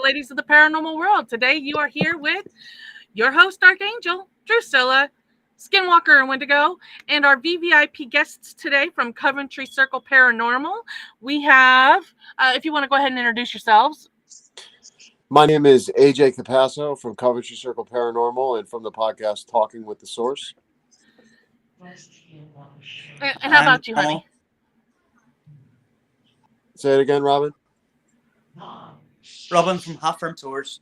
ladies of the paranormal world. Today you are here with your host, Archangel, Drusilla, Skinwalker, and Wendigo, and our VVIP guests today from Coventry Circle Paranormal. We have, if you want to go ahead and introduce yourselves. My name is AJ Capasso from Coventry Circle Paranormal and from the podcast Talking with the Source. And how about you, honey? Say it again, Robin. Robin from Half Firm Tours.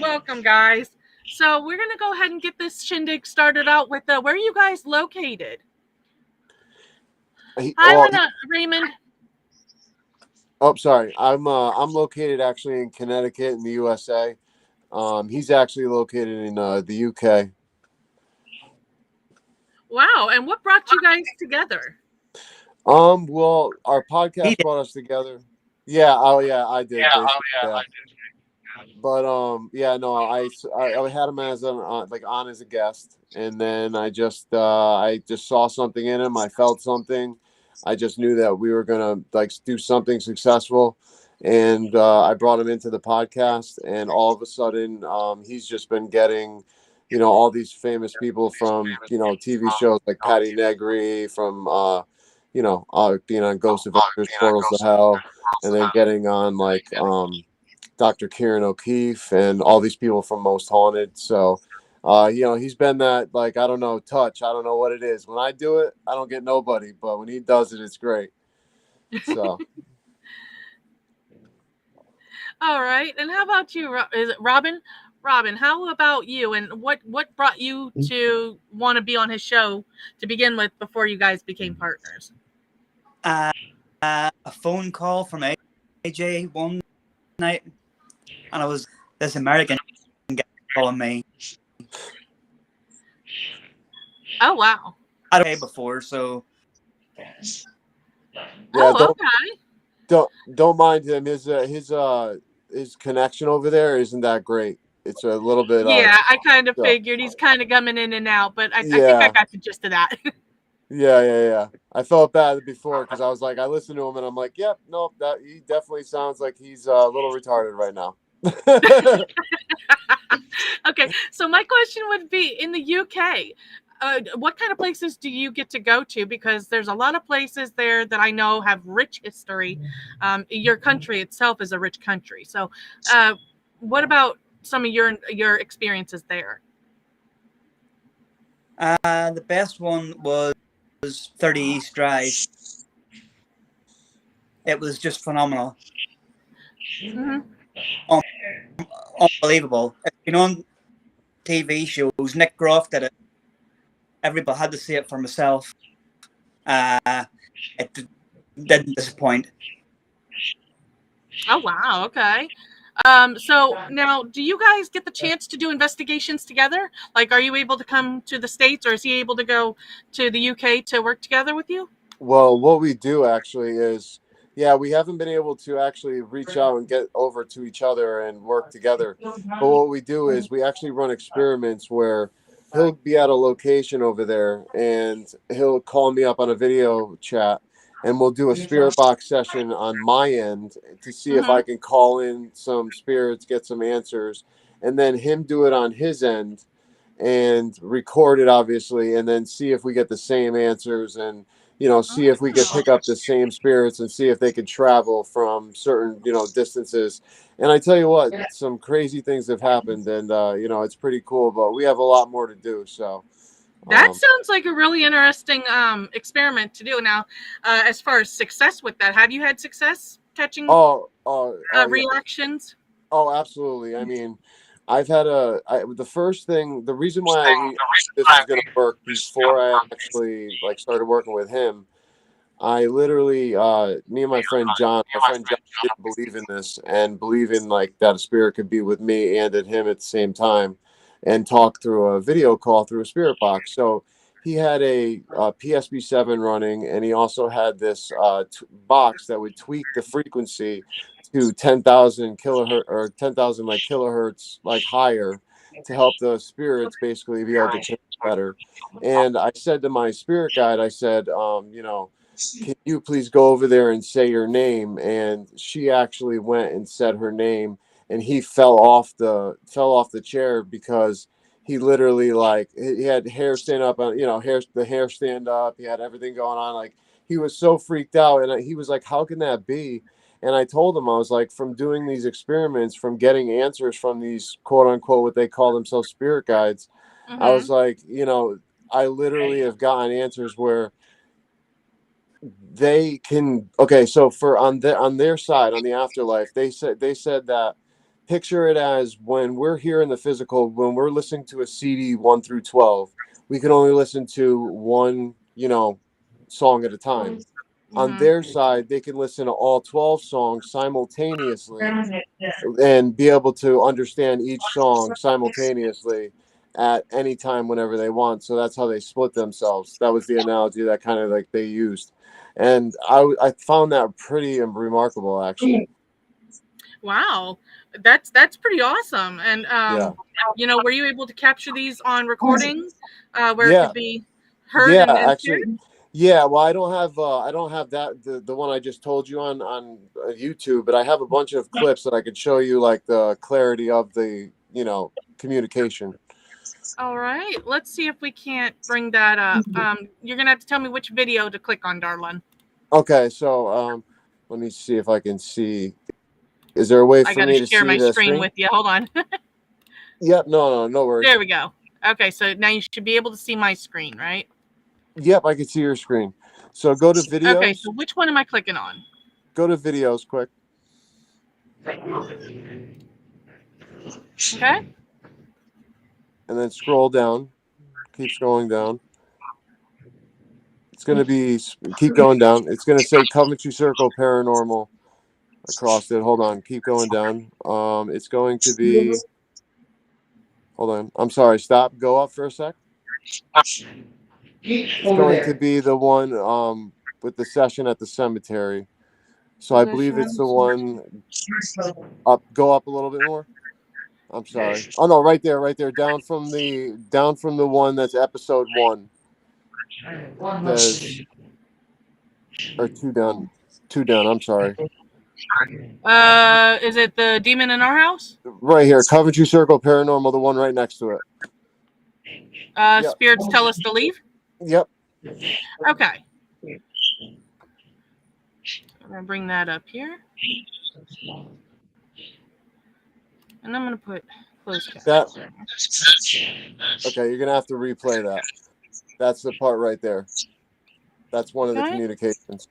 Welcome, guys. So we're going to go ahead and get this shindig started out with where are you guys located? Hi, Raymond. Oh, sorry. I'm located actually in Connecticut in the USA. He's actually located in the UK. Wow. And what brought you guys together? Well, our podcast brought us together. Yeah. Oh, yeah. I did. I did. But I had him as on as a guest, and then I just saw something in him. I felt something. I just knew that we were gonna do something successful, and I brought him into the podcast. And all of a sudden, he's just been getting, all these famous people from TV shows like Patty Negri, from being on Ghost Adventures, Portals to Hell, and then getting on Dr. Kieran O'Keefe and all these people from Most Haunted. So. He's been that, I don't know, touch. I don't know what it is. When I do it, I don't get nobody, but when he does it, it's great. So. All right. And how about you? Is it Robin? Robin, how about you? And what brought you to want to be on his show to begin with before you guys became partners? A phone call from AJ one night, and I was this American guy calling me. Oh wow! I don't before, so yeah. Okay. Don't mind him. His connection over there isn't that great. It's a little bit. Yeah, I kind of figured he's kind of coming in and out, but I think I got the gist of that. Yeah. I felt bad before because I was like, I listened to him and I'm like, yep, nope, that he definitely sounds like he's a little retarded right now. Okay, so my question would be, in the UK, what kind of places do you get to go to? Because there's a lot of places there that I know have rich history. Your country itself is a rich country. So what about some of your experiences there? The best one was 30 East Drive. It was just phenomenal. Mm-hmm. Unbelievable. On TV shows, Nick Groff did it. Everybody had to see it for myself. It didn't disappoint. Oh wow! Okay. So now, do you guys get the chance to do investigations together? Like, are you able to come to the States, or is he able to go to the UK to work together with you? Well, what we do actually is, we haven't been able to actually reach out and get over to each other and work together. But what we do is we actually run experiments where he'll be at a location over there and he'll call me up on a video chat, and we'll do a spirit box session on my end to see if I can call in some spirits, get some answers, and then him do it on his end and record it, obviously, and then see if we get the same answers and, see if we could pick up the same spirits and see if they could travel from certain, distances. And I tell you what, some crazy things have happened, and, it's pretty cool, but we have a lot more to do. So that sounds like a really interesting experiment to do. Now, as far as success with that, have you had success catching reactions? Oh, absolutely. I mean, I've had the reason why this is going to work before I actually started working with him, I literally, me and my friend John didn't believe in this and believe in that a spirit could be with me and at him at the same time and talk through a video call through a spirit box. So he had a PSB7 running, and he also had this box that would tweak the frequency to 10,000 kilohertz or 10,000 kilohertz higher to help the spirits basically be able to change better. And I said to my spirit guide, I said, can you please go over there and say your name? And she actually went and said her name, and he fell off the chair because he literally, like, he had hair stand up on, the hair stand up. He had everything going on. Like, he was so freaked out, and he was like, how can that be? And I told him, I was like, from doing these experiments, from getting answers from these quote unquote, what they call themselves, spirit guides, I was like, I literally have gotten answers where they can, okay, so for on their side, on the afterlife, they said that, picture it as when we're here in the physical, when we're listening to a CD 1 through 12, we can only listen to one, song at a time. On their side, they can listen to all 12 songs simultaneously and be able to understand each song simultaneously at any time whenever they want. So that's how they split themselves. That was the analogy that kind of like they used, and I found that pretty remarkable, actually. Wow, that's pretty awesome. And Yeah. were you able to capture these on recording, where it Yeah. could be heard Yeah, and actually. shared? Yeah, well, I don't have that, the one I just told you on YouTube, but I have a bunch of clips that I could show you, like the clarity of the communication. All right, let's see if we can't bring that up. You're gonna have to tell me which video to click on, darling. Okay, so let me see if I can see. Is there a way I for gotta me to share see my the screen screen? with you. Hold on. Yep, no worries. There we go. Okay, so now you should be able to see my screen, right? Yep, I can see your screen. So go to Okay, videos. so which one am I clicking on? Go to videos quick. Okay. And then scroll down. Keep scrolling down. It's going to be, keep going down. It's going to say Coventry Circle Paranormal across it. Hold on. Keep going down. It's going to be, hold on. I'm sorry. Stop. Go up for a sec. It's going to be the one with the session at the cemetery. So I believe it's the one up. Go up a little bit more. I'm sorry. Oh no, right there, right there. Down from the one that's episode 1. There's, or 2 down. 2 down. I'm sorry. Is it the demon in our house? Right here, Coventry Circle Paranormal, the one right next to it. Yep. Spirits tell us to leave. Yep. Okay. I'm gonna bring that up here, and I'm gonna put closed captions. Okay, you're gonna have to replay that. That's the part right there. That's one of the communications.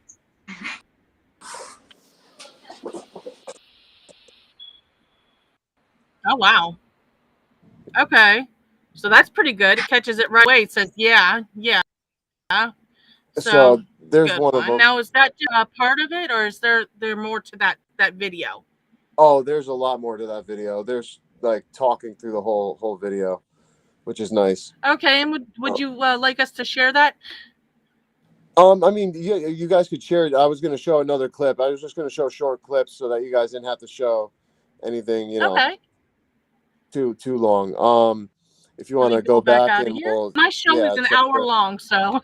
Oh wow. Okay. So that's pretty good. It catches it right away. It says, yeah. So there's good one of them. Now, is that part of it, or is there more to that video? Oh, there's a lot more to that video. There's like talking through the whole video, which is nice. Okay, and would you like us to share that? I mean, yeah, you guys could share it. I was going to show another clip. I was just going to show short clips so that you guys didn't have to show anything, Okay. too long. If you want to go back out of and here. My show is an hour long, so.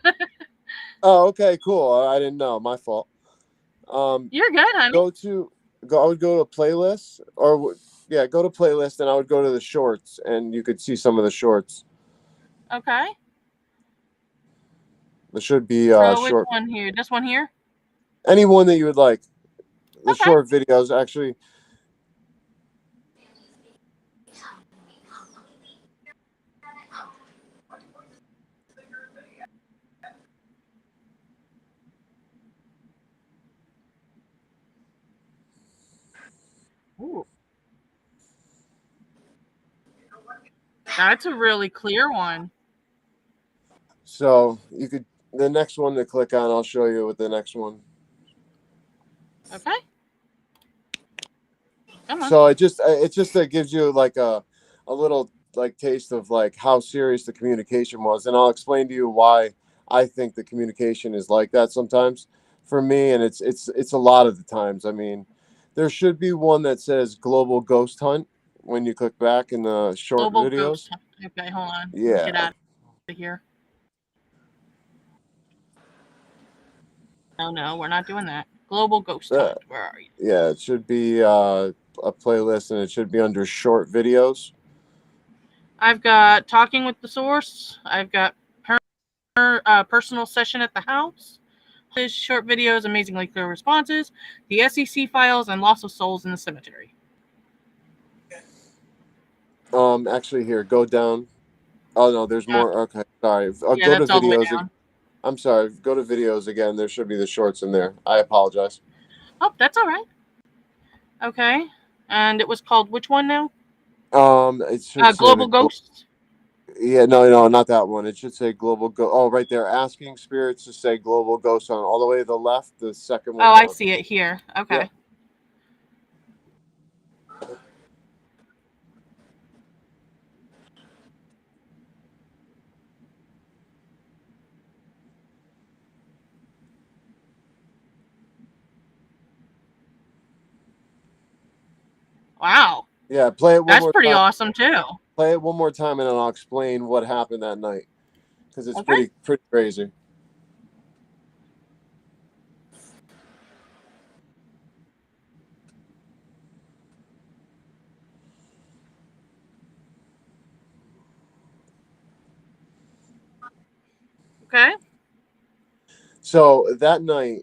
Oh, okay, cool. I didn't know. My fault. You're good, honey. I would go to playlist, or go to playlist, and I would go to the shorts, and you could see some of the shorts. Okay. There should be so short. Which one here? This one here? Any one that you would like. The short videos, actually. Ooh. That's a really clear one. So you could, the next one to click on, I'll show you with the next one. Okay. Come on. So it just gives you like a little like taste of like how serious the communication was, and I'll explain to you why I think the communication is like that sometimes for me, and it's a lot of the times. I mean, there should be one that says Global Ghost Hunt when you click back in the short Global videos. Ghost. Okay, hold on. Yeah. Get out of here. No, we're not doing that. Global Ghost Hunt. Where are you? Yeah, it should be a playlist, and it should be under short videos. I've got Talking with the Source. I've got Personal Session at the House. His short videos, amazingly clear responses, the SEC files, and Loss of Souls in the Cemetery. Actually, here, go down. Oh no, there's more. Okay, sorry. I'll Yeah, go to that's all the way videos. down. I'm sorry. Go to videos again. There should be the shorts in there. I apologize. Oh, that's all right. Okay, and it was called which one now? It should say Global Ghosts. Yeah, no, not that one. It should say Global Go. Oh, right there. Asking spirits to say Global Ghost Hunt. All the way to the left, the second one Oh, I down. see it here. Okay. Yep. Wow. Yeah, play it one That's more pretty time. awesome too. Play it one more time, and then I'll explain what happened that night, because it's Okay. pretty crazy. Okay. So that night,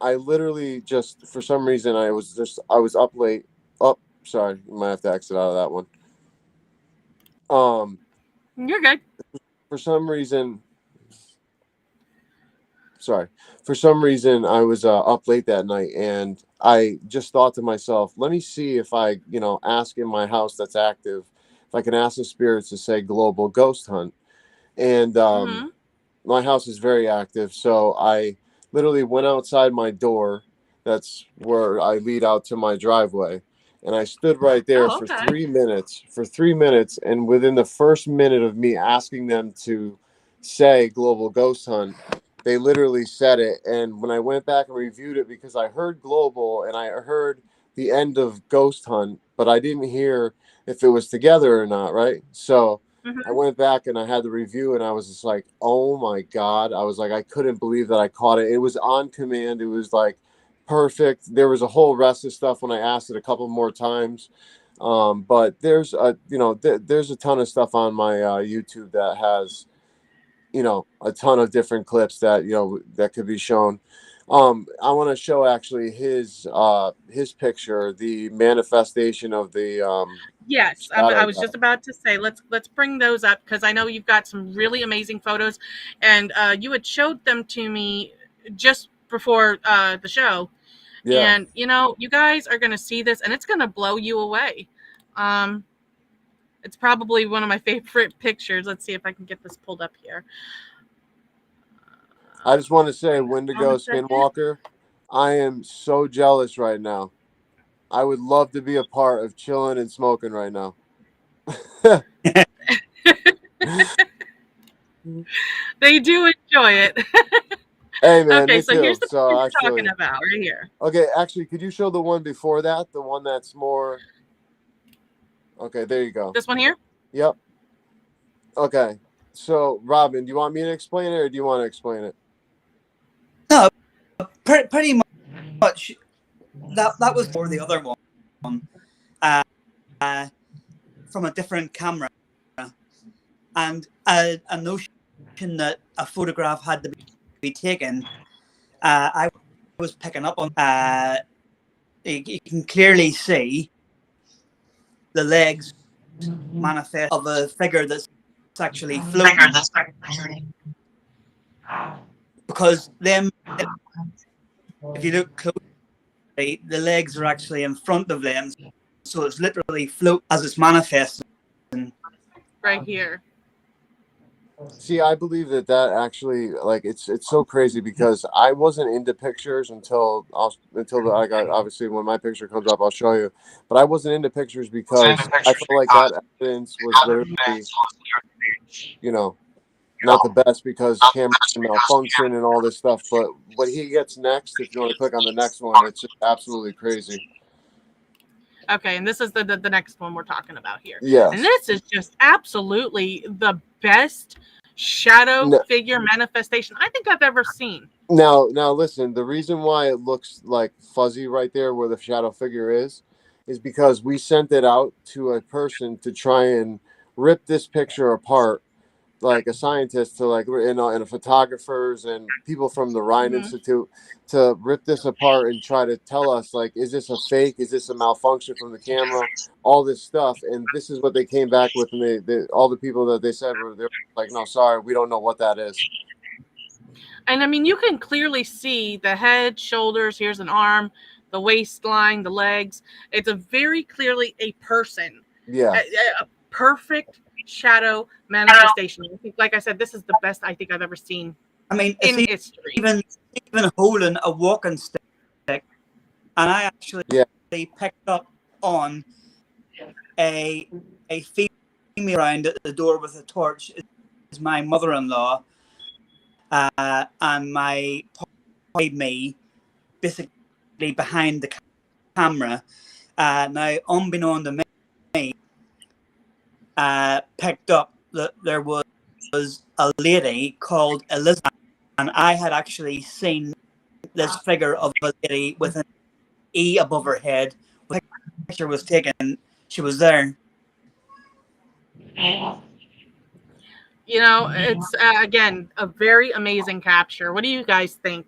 I literally just, for some reason, I was up late. Oh, sorry, you might have to exit out of that one. You're good. For some reason, I was up late that night, and I just thought to myself, let me see if I, ask in my house that's active, if I can ask the spirits to say Global Ghost Hunt. And Mm-hmm. my house is very active, so I literally went outside my door. That's where I lead out to my driveway, and I stood right there Oh, for okay. 3 minutes. And within the first minute of me asking them to say Global Ghost Hunt, they literally said it. And when I went back and reviewed it, because I heard Global and I heard the end of Ghost Hunt, but I didn't hear if it was together or not, right? So I Mm-hmm. went back and I had the review, and I was just like, oh my God. I was like, I couldn't believe that I caught it. It was on command. It was like perfect. There was a whole rest of stuff when I asked it a couple more times. But there's there's a ton of stuff on my YouTube that has, a ton of different clips that, that could be shown. I want to show actually his picture, the manifestation of the Yes, I shadow was guy. just about to say let's bring those up because I know you've got some really amazing photos, and you had showed them to me just before the show, Yeah. and you guys are gonna see this and it's gonna blow you away. It's probably one of my favorite pictures. Let's see if I can get this pulled up here. I just want to say, On Wendigo a second. Skinwalker, I am so jealous right now. I would love to be a part of chilling and smoking right now. They do enjoy it. Hey man, Okay, me so here's too. the So picture I we're feel talking you. about right here. Okay, actually, could you show the one before that? The one that's more. Okay, there you go. This one here? Yep. Okay. So, Robin, do you want me to explain it, or do you want to explain it? No, pretty much. That was for the other one, from a different camera, and a notion that a photograph had to be taken. I was picking up on. You can clearly see the legs manifest of a figure that's actually floating. Because them, if you look closely, the legs are actually in front of them, so it's literally float as it's manifesting. Right here. See, I believe that actually, like, it's so crazy because I wasn't into pictures until obviously when my picture comes up, I'll show you. But I wasn't into pictures because I felt like that evidence was literally, not the best because cameras can malfunction and all this stuff. But what he gets next, if you want to click on the next one, it's just absolutely crazy. Okay, and this is the next one we're talking about here. Yes. And this is just absolutely the best shadow figure manifestation I think I've ever seen. Now listen, the reason why it looks like fuzzy right there where the shadow figure is because we sent it out to a person to try and rip this picture apart, like a scientist to like and photographers and people from the Rhine Mhm. Institute to rip this apart and try to tell us like, is this a fake? Is this a malfunction from the camera? All this stuff, and this is what they came back with, and they all the people that they said were they're like, no, sorry, we don't know what that is. And I mean, you can clearly see the head, shoulders, here's an arm, the waistline, the legs. It's a very clearly a person. Yeah, A perfect shadow manifestation. I think, like I said, this is the best I think I've ever seen I mean, it's in history. even holding a walking stick, and I actually yeah, picked up on a female around at the door with a torch. Is my mother-in-law, and me basically behind the camera. Now, unbeknown to me, picked up that there was a lady called Elizabeth, and I had actually seen this figure of a lady with an E above her head. When the picture was taken, she was there. You know, it's again a very amazing capture. What do you guys think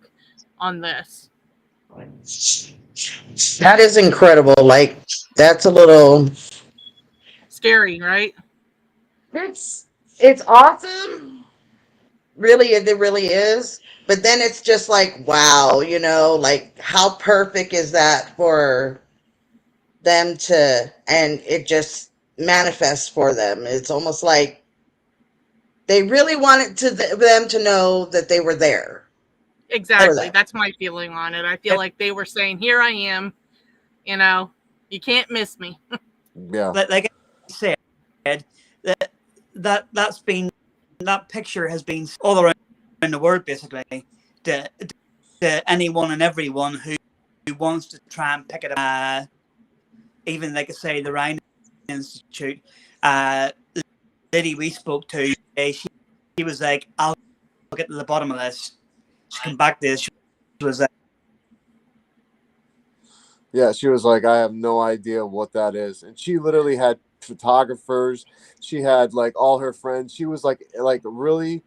on this? That is incredible. Like, that's a little. Scary, right? It's it's awesome. Really, it really is. But then it's just like, wow, like how perfect is that for them to, and it just manifests for them. It's almost like they really wanted them to know that they were there for Exactly. them. That's my feeling on it. I feel like they were saying, "Here I am. You know, you can't miss me." yeah. Like I said, that that's been that picture has been all around the world basically to, to anyone and everyone who wants to try and pick it up. Even like I say, the Rhine Institute, the lady we spoke to, she was like, "I'll get to the bottom of this." She came back to this. She was like, Yeah, she was like, I have no idea what that is. And she literally had photographers. She had like all her friends. She was like really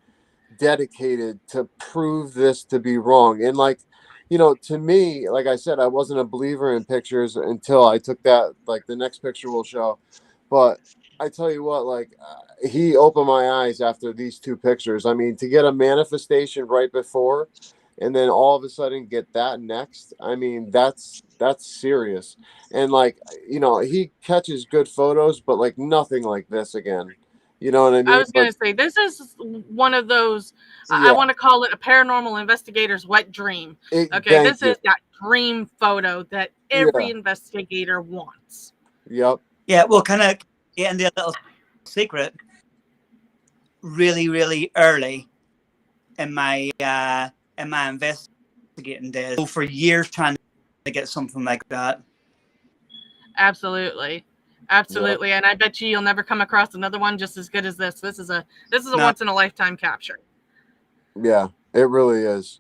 dedicated to prove this to be wrong. And like, to me, like I said, I wasn't a believer in pictures until I took that, like the next picture we'll show. But I tell you what, like he opened my eyes after these two pictures. I mean, to get a manifestation right before and then all of a sudden get that next, I mean, that's serious. And like, he catches good photos, but like nothing like this again. You know what I I mean? was But gonna say this is one of those. I yeah, want to call it a paranormal investigator's wet dream. Okay, thank this you. is that dream photo that every Yeah. investigator wants. Yep. "Yeah, well, kind of getting the little secret really, really early in my investigating days. So for years trying to get something like that." Absolutely, Yep. absolutely, and I bet you'll never come across another one just as good as this. This is a No, once in a lifetime capture. Yeah. It really is.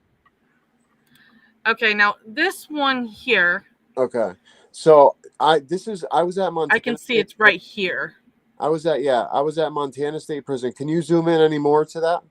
Okay, now this one here, Okay. So I was at I can Montana see State. it's right here. I was at Montana State Prison. Can you zoom in any more to that?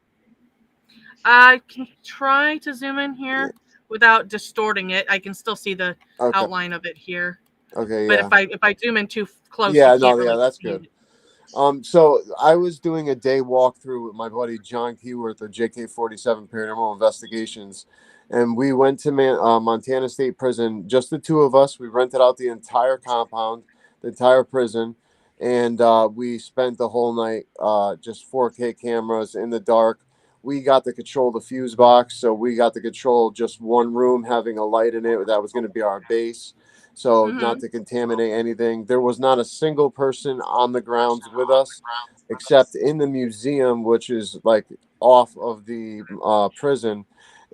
I can try to zoom in Yeah. here without distorting it. I can still see the Okay. outline of it here. Okay. But Yeah. if I zoom in too close, you Yeah. No. can't Yeah. really That's see good. it. So I was doing a day walkthrough with my buddy John Keyworth of JK47 Paranormal Investigations, and we went to Montana State Prison. Just the two of us. We rented out the entire compound, the entire prison, and we spent the whole night just 4K cameras in the dark. We got to control the fuse box, so we got to control just one room having a light in it. That was going to be our base, so not Mm-hmm. to contaminate anything. There was not a single person on the grounds with us, except in the museum, which is like off of the prison,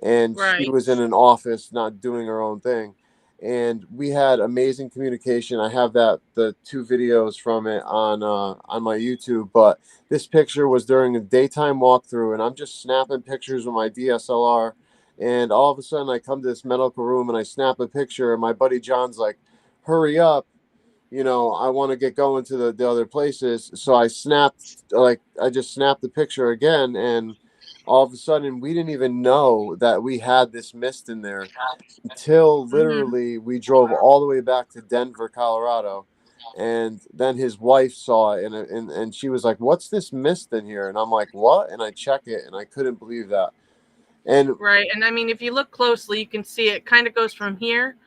and she Right. was in an office not doing her own thing. And we had amazing communication. I have the two videos from it on my YouTube. But this picture was during a daytime walkthrough, and I'm just snapping pictures with my DSLR, And all of a sudden, I come to this medical room and I snap a picture, and my buddy John's like, "Hurry up! I want to get going to the other places." So I just snapped the picture again, and all of a sudden, we didn't even know that we had this mist in there until literally we drove all the way back to Denver, Colorado. And then his wife saw it, and she was like, "What's this mist in here?" And I'm like, "What?" And I check it, and I couldn't believe that. And Right. And I mean, if you look closely, you can see it kind of goes from here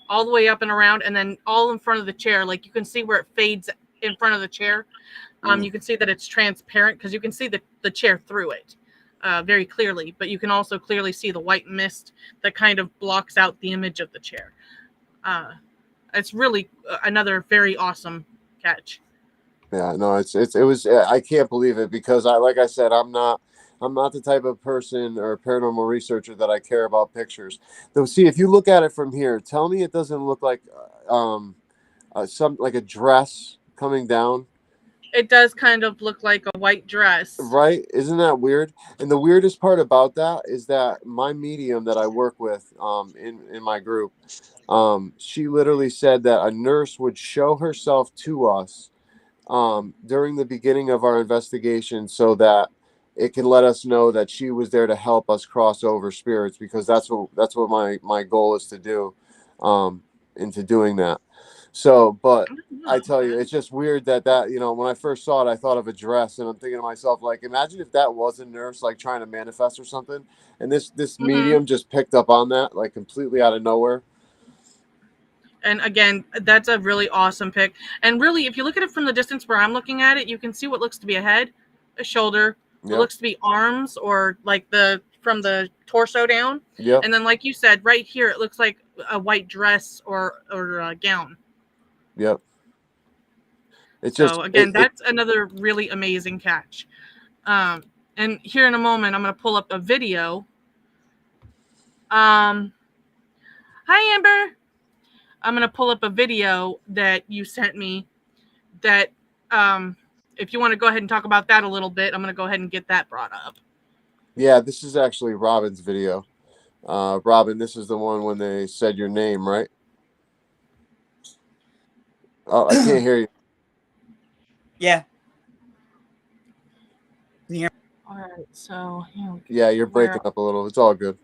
all the way up and around, and then all in front of the chair. Like, you can see where it fades in front of the chair. You can see that it's transparent because you can see the chair through it very clearly, but you can also clearly see the white mist that kind of blocks out the image of the chair. It's really another very awesome catch. yeah, no, it was, I can't believe it, because like I said, I'm not the type of person or paranormal researcher that I care about pictures. Though, see, if you look at it from here, tell me it doesn't look like some like a dress coming down. It does kind of look like a white dress. Right? Isn't that weird? And the weirdest part about that is that my medium that I work with in my group, she literally said that a nurse would show herself to us during the beginning of our investigation, so that it can let us know that she was there to help us cross over spirits, because that's what my goal is to do into doing that. So, but I tell you, it's just weird that when I first saw it, I thought of a dress, and I'm thinking to myself, like, imagine if that was a nurse, like, trying to manifest or something, and this medium just picked up on that, like, completely out of nowhere. And again, that's a really awesome pic. And really, if you look at it from the distance where I'm looking at it, you can see what looks to be a head, a shoulder, what looks to be arms, or like from the torso down. Yep. And then, like you said, right here, it looks like a white dress or a gown. Yep. It's So just again, that's another really amazing catch. And here in a moment, I'm going to pull up a video. Hi, Amber. I'm going to pull up a video that you sent me that, if you want to go ahead and talk about that a little bit, I'm going to go ahead and get that brought up. Yeah, this is actually Robin's video. Robin, this is the one when they said your name, right? Oh, I can't hear you. Yeah. All right, so yeah, you're breaking up a little. It's all good.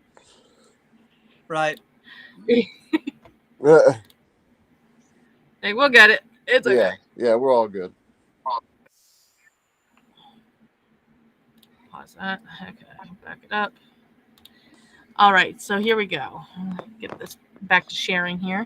Right. Hey, we'll get it. It's okay. Yeah, we're all good. Pause that. Okay, back it up. All right, so here we go. Get this back to sharing here.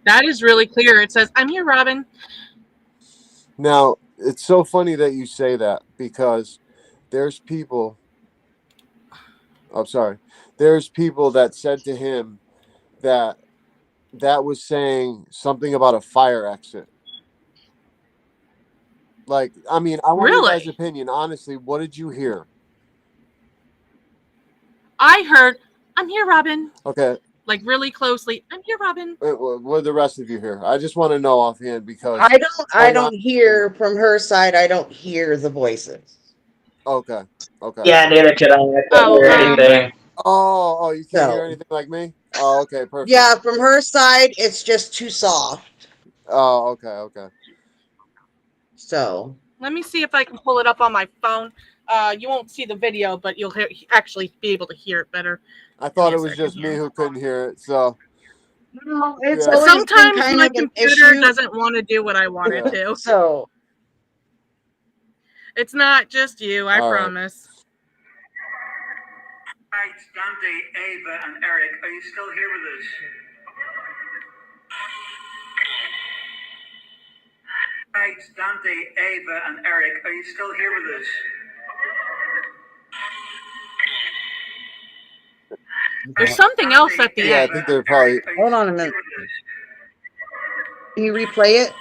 That is really clear. It says, "I'm here, Robin." Now, it's so funny that you say that, because there's people. I'm sorry. There's people that said to him that was saying something about a fire exit. Like, I mean, I want your guys' Really? opinion. Honestly, what did you hear? I heard, "I'm here, Robin." Okay. Like, really closely, "I'm here, Robin." What did the rest of you hear? I just want to know offhand, because I don't hear from her side. I don't hear the voices. Okay. Yeah, neither could I. I couldn't Oh, hear anything. Oh, you can't hear So, anything like me? Oh, okay, perfect. yeah, from her side, it's just too soft. Oh, okay. So, let me see if I can pull it up on my phone. You won't see the video, but you'll actually be able to hear it better. I thought it was just me who couldn't hear it. So, no, it's yeah. always been Sometimes kind my of an computer issue. doesn't want to do what I want it to. So, It's not just you, I All right. promise. Right, Dante, Ava, and Eric, are you still here with us? Right, Dante, Ava, and Eric, are you still here with us? There's something else at the Yeah, I end. think they're probably. Hold on a minute. Can you replay it?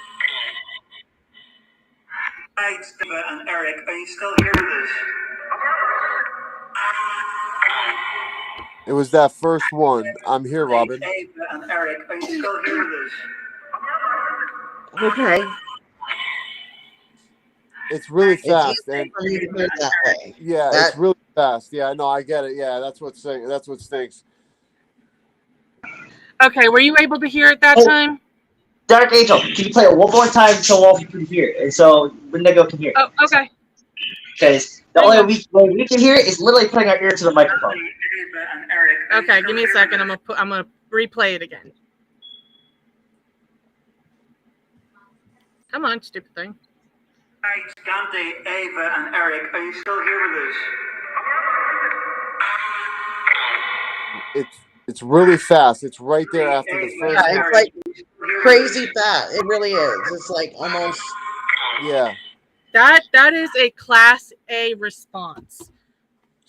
Hi, Eva and Eric. Are you still here with us? It was that first one. I'm here, Robin. Eva and Eric, are you still here with us? Okay. It's really It's fast, easier and for me to hear it that way. yeah, it's really fast. Yeah, no, I get it. Yeah, that's what stinks. Okay, were you able to hear it that time? Dark Angel, can you play it one more time so all of you can hear it? And so Wendigo can hear it. Oh, okay. Because the only way we can hear it is literally putting our ear to the microphone. Eva and Eric, Okay, give me a second. I'm gonna replay it again. Come on, stupid thing. Hi, Dante, Eva and Eric, are you still here with us? It's really fast. It's right there after the first Yeah, one. it's like crazy fast. It really is. It's like almost. Yeah. That is a Class A response.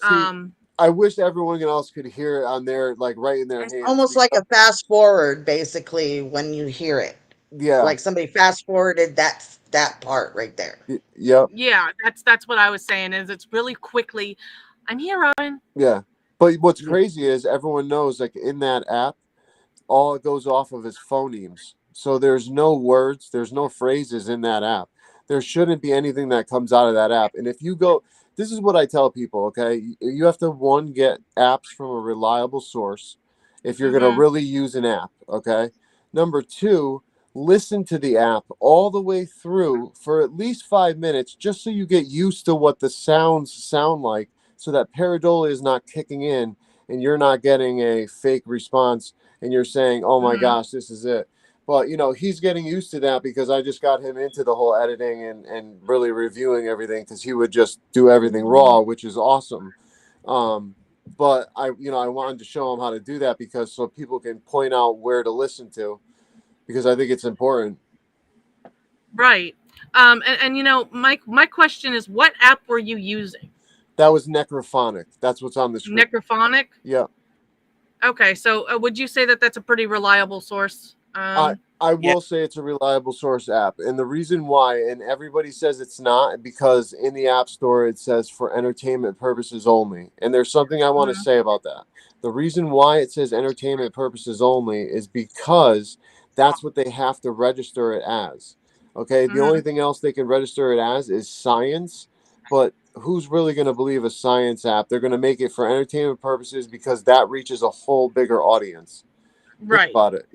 See, I wish everyone else could hear it on their, like, right in their It's hands. almost like a fast forward, basically, when you hear it. Yeah. Like somebody fast forwarded that part right there. Yep. Yeah, that's what I was saying. Is it's really quickly. I'm here, Robin. Yeah. But what's crazy is everyone knows, like, in that app, all it goes off of is phonemes. So there's no words, there's no phrases in that app. There shouldn't be anything that comes out of that app. And if you go, this is what I tell people, okay? You have to, one, get apps from a reliable source if you're going to really use an app, okay? Number two, listen to the app all the way through for at least 5 minutes just so you get used to what the sounds sound like, so that pareidolia is not kicking in and you're not getting a fake response and you're saying, oh my gosh, this is it. But, he's getting used to that because I just got him into the whole editing and really reviewing everything, because he would just do everything raw, which is awesome. But I wanted to show him how to do that, because so people can point out where to listen to, because I think it's important. Right. And my question is, what app were you using? That was Necrophonic. That's what's on the screen. Necrophonic? Yeah. Okay, so would you say that that's a pretty reliable source? I will say it's a reliable source app. And the reason why, and everybody says it's not, because in the App Store it says for entertainment purposes only. And there's something I want to say about that. The reason why it says entertainment purposes only is because that's what they have to register it as. Okay, the only thing else they can register it as is science. But who's really going to believe a science app? They're going to make it for entertainment purposes because that reaches a whole bigger audience. Right. Think about it,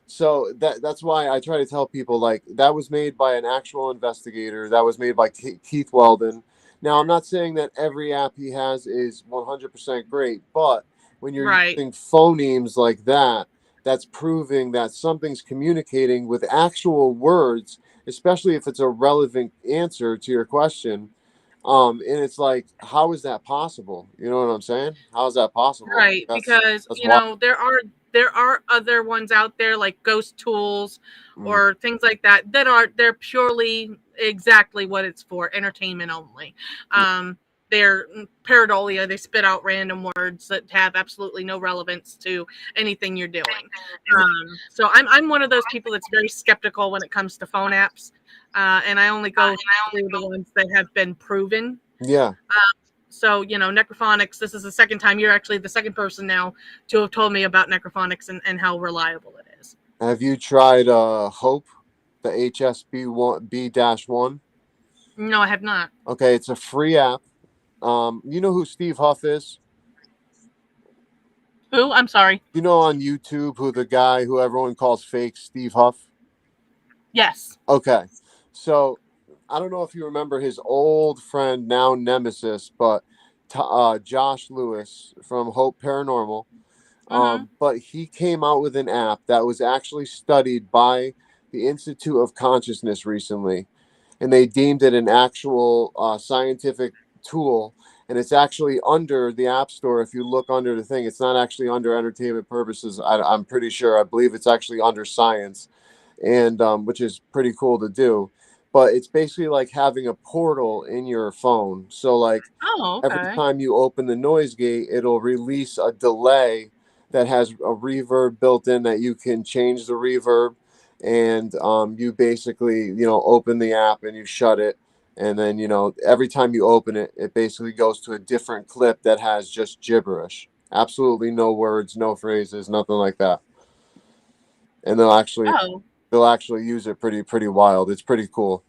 So that's why I try to tell people, like, that was made by an actual investigator. That was made by Keith Weldon. Now, I'm not saying that every app he has is 100% great, but when you're using phonemes like that, that's proving that something's communicating with actual words, especially if it's a relevant answer to your question. And it's like, how is that possible? You know what I'm saying? How is that possible? Right, because there are other ones out there like Ghost Tools or things like that they're purely exactly what it's for, entertainment only. They're pareidolia. They spit out random words that have absolutely no relevance to anything you're doing. So I'm one of those people that's very skeptical when it comes to phone apps, and I only go through the ones that have been proven. Yeah. So, Necrophonics, this is the second time. You're actually the second person now to have told me about Necrophonics and how reliable it is. Have you tried Hope, the HSB1B-1? No, I have not. Okay, it's a free app. You know who Steve Huff is? Who? I'm sorry. You know on YouTube who the guy who everyone calls fake, Steve Huff? Yes. Okay. So I don't know if you remember his old friend, now nemesis, but Josh Lewis from Hope Paranormal. But he came out with an app that was actually studied by the Institute of Consciousness recently, and they deemed it an actual scientific tool. And it's actually under the App Store. If you look under the thing, it's not actually under entertainment purposes. I'm pretty sure. I believe it's actually under science, and which is pretty cool to do. but it's basically like having a portal in your phone. So like Oh, every okay. time you open the noise gate, it'll release a delay that has a reverb built in that you can change the reverb. And you basically, open the app and you shut it. And then, every time you open it, it basically goes to a different clip that has just gibberish. Absolutely no words, no phrases, nothing like that. And Oh, they'll actually use it pretty wild. It's pretty cool.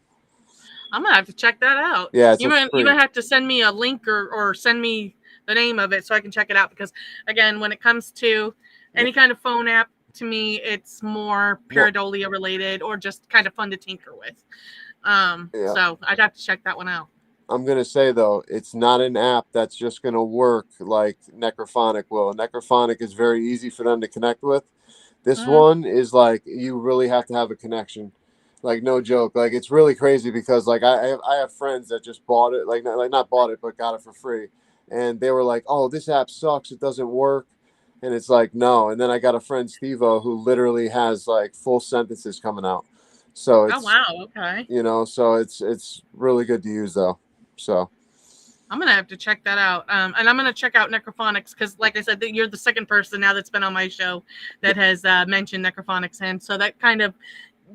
I'm gonna have to check that out. Yeah, it's You free. might have to send me a link or send me the name of it so I can check it out, because again, when it comes to any kind of phone app, to me it's more pareidolia related or just kind of fun to tinker with. Yeah. So I'd have to check that one out. I'm going to say, though, it's not an app that's just going to work like Necrophonic will. Necrophonic is very easy for them to connect with. This one is like you really have to have a connection. Like, no joke. Like, it's really crazy because, like, I have friends that just bought it, like not bought it, but got it for free. And they were like, oh, this app sucks. It doesn't work. And it's like, no. And then I got a friend, Steve-O, who literally has, like, full sentences coming out. So Oh it's, wow, okay. so it's really good to use, though. So I'm gonna have to check that out, and I'm gonna check out Necrophonics because, like I said, you're the second person now that's been on my show that has mentioned Necrophonics, and so that kind of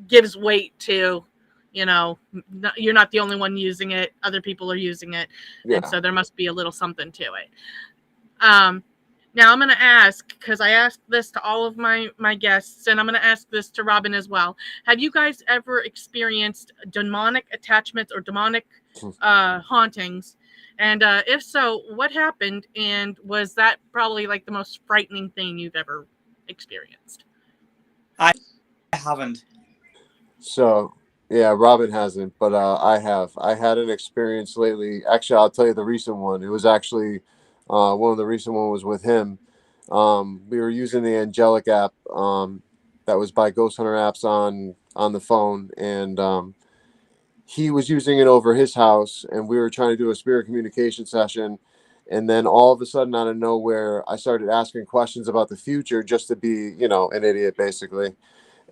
gives weight to, you're not the only one using it. Other people are using it, and so there must be a little something to it. Now I'm gonna ask, because I asked this to all of my guests, and I'm gonna ask this to Robin as well. Have you guys ever experienced demonic attachments or demonic hauntings? And if so, what happened? And was that probably like the most frightening thing you've ever experienced? I haven't. So yeah, Robin hasn't, but I have. I had an experience lately. Actually, I'll tell you the recent one. It was actually one of the recent one was with him. We were using the Angelic app that was by Ghost Hunter Apps on the phone, and he was using it over his house, and we were trying to do a spirit communication session. And then all of a sudden, out of nowhere, I started asking questions about the future just to be, an idiot, basically.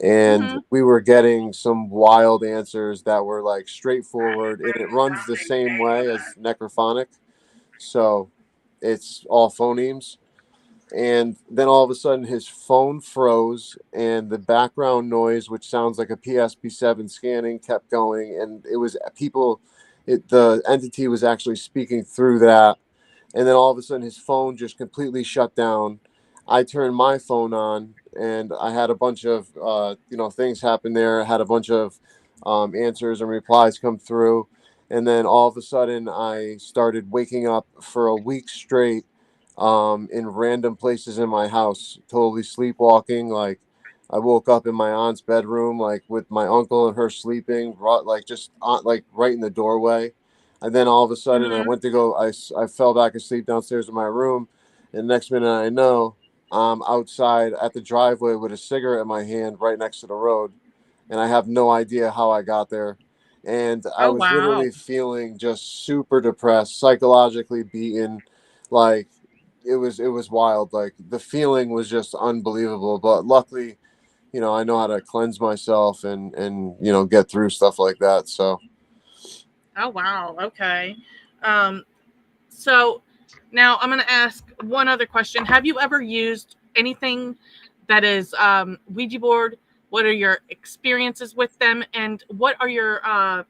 And we were getting some wild answers that were like straightforward, and it runs the same way as Necrophonic. So it's all phonemes. And then all of a sudden his phone froze, and the background noise, which sounds like a PSP7 scanning, kept going. And it was the entity was actually speaking through that. And then all of a sudden his phone just completely shut down. I turned my phone on, and I had a bunch of things happen there. I had a bunch of answers and replies come through. And then all of a sudden I started waking up for a week straight in random places in my house, totally sleepwalking. Like, I woke up in my aunt's bedroom, like with my uncle and her sleeping, like just like right in the doorway. And then all of a sudden, I went to go. I fell back asleep downstairs in my room, and next minute I know I'm outside at the driveway with a cigarette in my hand, right next to the road, and I have no idea how I got there. And I Oh was wow. literally feeling just super depressed, psychologically beaten, like it was wild. Like, the feeling was just unbelievable. But luckily, I know how to cleanse myself and get through stuff like that. So Oh wow. Okay. So now I'm going to ask one other question. Have you ever used anything that is Ouija board? What are your experiences with them, and what are your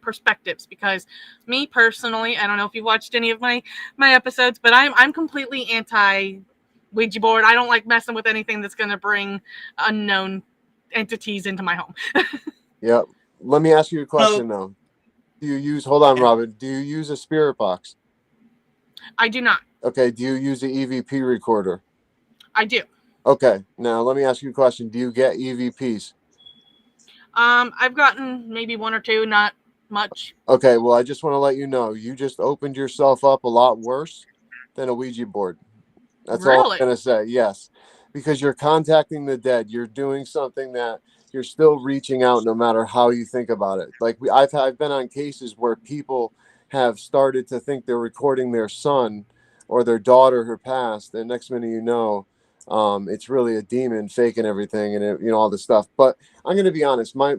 perspectives? Because me personally, I don't know if you watched any of my episodes, but I'm completely anti Ouija board. I don't like messing with anything that's going to bring unknown entities into my home. yeah, let me ask you a No, question though. Hold on, Robin, do you use a spirit box? I do not. Okay, do you use the EVP recorder? I do. Okay, now let me ask you a question. Do you get EVPs? I've gotten maybe one or two, not much. Okay, well, I just want to let you know, you just opened yourself up a lot worse than a Ouija board. That's all I'm Really? going to say. Yes, because you're contacting the dead. You're doing something that you're still reaching out, no matter how you think about it. Like, I've been on cases where people have started to think they're recording their son or their daughter who passed, and next minute you know, it's really a demon faking everything and it, all this stuff. But I'm going to be honest, my